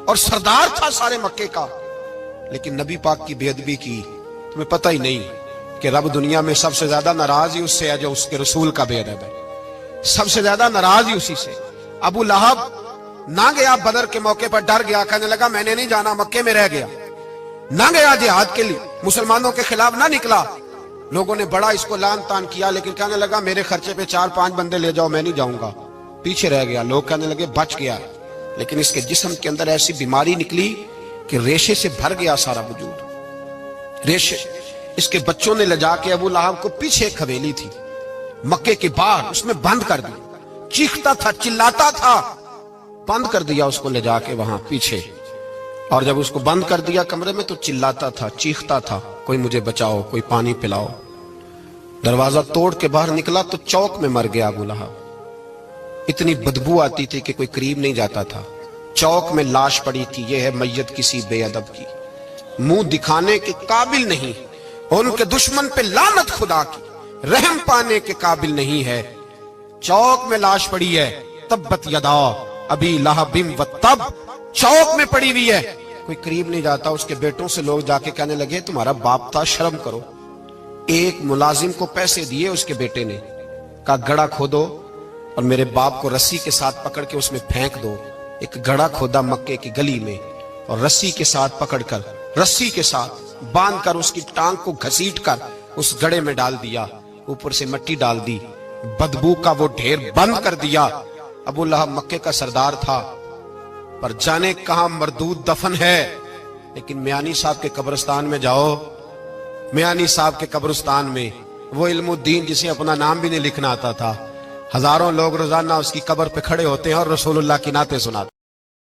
اور سردار تھا سارے مکے کا، لیکن نبی پاک کی بے ادبی کی۔ تمہیں پتہ ہی نہیں کہ رب دنیا میں سب سے زیادہ ناراض ہی اس سے ہے جو اس کے رسول کا بے ادب ہے، سب سے زیادہ ناراض ہی اسی سے۔ ابو لہب نہ گیا بدر کے موقع پر، ڈر گیا، کہنے لگا میں نے نہیں جانا، مکے میں رہ گیا، نہ گیا جہاد کے لیے، مسلمانوں کے خلاف نہ نکلا۔ لوگوں نے بڑا اس کو لان تان کیا، لیکن کہنے لگا میرے خرچے پہ 4-5 بندے لے جاؤ، میں نہیں جاؤں گا، پیچھے رہ گیا۔ لوگ کہنے لگے بچ گیا، لیکن اس کے جسم کے اندر ایسی بیماری نکلی کہ ریشے سے بھر گیا سارا وجود، ریشے۔ اس کے بچوں نے لے جا کے ابو لہب کو پیچھے ایک حویلی تھی مکے کے باہر، اس میں بند کر دیا، چیختا تھا، چلاتا تھا، بند کر دیا اس کو لے جا کے وہاں پیچھے۔ اور جب اس کو بند کر دیا کمرے میں تو چلاتا تھا، چیختا تھا، کوئی مجھے بچاؤ، کوئی پانی پلاؤ۔ دروازہ توڑ کے باہر نکلا تو چوک میں مر گیا ابو لہب۔ اتنی بدبو آتی تھی کہ کوئی قریب نہیں جاتا تھا۔ چوک میں لاش پڑی تھی، یہ ہے میت کسی بے ادب کی، منہ دکھانے کے قابل نہیں، ان کے دشمن پہ لعنت خدا کی، رحم پانے کے قابل نہیں ہے۔ چوک میں لاش پڑی ہے، تبت یدا ابی لہب وتب، چوک میں پڑی ہوئی ہے، کوئی قریب نہیں جاتا۔ اس کے بیٹوں سے لوگ جا کے کہنے لگے تمہارا باپ تھا، شرم کرو۔ ایک ملازم کو پیسے دیے اس کے بیٹے نے، کہا گڑھا کھودو اور میرے باپ کو رسی کے ساتھ پکڑ کے اس میں پھینک دو۔ ایک گڑھا کھودا مکے کی گلی میں اور رسی کے ساتھ پکڑ کر، رسی کے ساتھ باندھ کر، اس کی ٹانگ کو گھسیٹ کر اس گڑھے میں ڈال دیا، اوپر سے مٹی ڈال دی، بدبو کا وہ ڈھیر بند کر دیا۔ ابو لہب مکے کا سردار تھا، پر جانے کہاں مردود دفن ہے۔ لیکن میانی صاحب کے قبرستان میں جاؤ، میانی صاحب کے قبرستان میں وہ علم الدین جسے اپنا نام بھی نہیں لکھنا آتا تھا، ہزاروں لوگ روزانہ اس کی قبر پہ کھڑے ہوتے ہیں اور رسول اللہ کی نعتیں سناتے ہیں۔